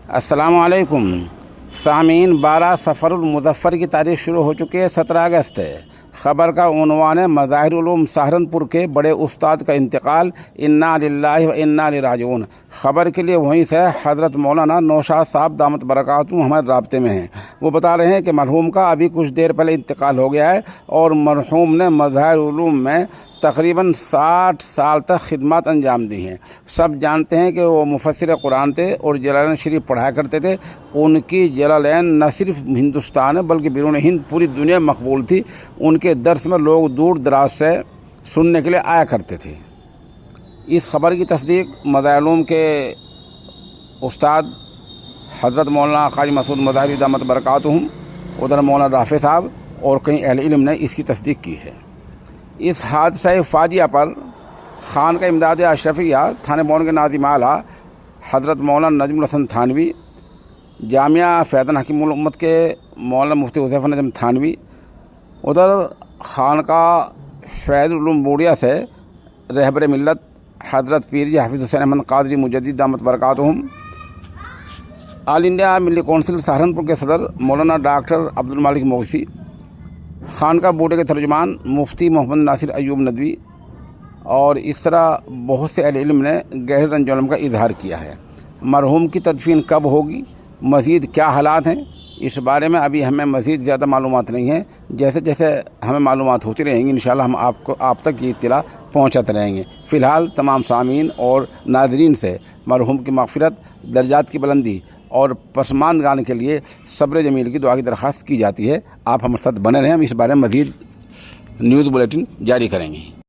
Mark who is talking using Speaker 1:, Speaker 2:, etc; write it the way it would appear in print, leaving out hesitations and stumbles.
Speaker 1: السلام علیکم سامعین، 12 صفر المظفر کی تاریخ شروع ہو چکی ہے، 17 اگست ہے۔ خبر کا عنوان ہے مظاہر علوم سہارنپور کے بڑے استاد کا انتقال، انا للہ و انا الیہ راجعون۔ خبر کے لیے وہیں سے حضرت مولانا نوشاد صاحب دامت برکاتہم ہمارے رابطے میں ہیں۔ وہ بتا رہے ہیں کہ مرحوم کا ابھی کچھ دیر پہلے انتقال ہو گیا ہے اور مرحوم نے مظاہر علوم میں تقریباً 60 سال تک خدمات انجام دی ہیں۔ سب جانتے ہیں کہ وہ مفسر قرآن تھے اور جلالین شریف پڑھایا کرتے تھے۔ ان کی جلالین نہ صرف ہندوستان ہے بلکہ بیرون ہند پوری دنیا میں مقبول تھی۔ ان کے درس میں لوگ دور دراز سے سننے کے لیے آیا کرتے تھے۔ اس خبر کی تصدیق مظاہر علوم کے استاد حضرت مولانا قاری مسعود مظاہری دامت برکاتہم، ادھر مولانا رافع صاحب اور کئی اہل علم نے اس کی تصدیق کی ہے۔ اس حادثہ فاجعہ پر خان کا امداد اشرفیہ تھانہ بون کے ناظم اعلیٰ حضرت مولانا نجم الحسن تھانوی، جامعہ فیضان حکیم الامت کے مولانا مفتی حذیفہ نجم تھانوی، ادھر خانقاہ فیض العلوم بوڑیا سے رہبر ملت حضرت پیر جی حافظ حسین احمد قادری مجدد دامت برکاتہم، آل انڈیا ملی کونسل سہارنپور کے صدر مولانا ڈاکٹر عبد المالک مغثی، خانقاہ بوڑیا کے ترجمان مفتی محمد ناصر ایوب ندوی اور اس طرح بہت سے اہل علم نے گہرے رنج و الم کا اظہار کیا ہے۔ مرحوم کی تدفین کب ہوگی، مزید کیا حالات ہیں، اس بارے میں ابھی ہمیں مزید زیادہ معلومات نہیں ہیں۔ جیسے جیسے ہمیں معلومات ہوتی رہیں گی انشاءاللہ ہم آپ تک یہ اطلاع پہنچاتے رہیں گے۔ فی الحال تمام سامعین اور ناظرین سے مرحوم کی مغفرت، درجات کی بلندی اور پسماندگان کے لیے صبر جمیل کی دعا کی درخواست کی جاتی ہے۔ آپ ہمارے ساتھ بنے رہیں، ہم اس بارے میں مزید نیوز بلیٹن جاری کریں گے۔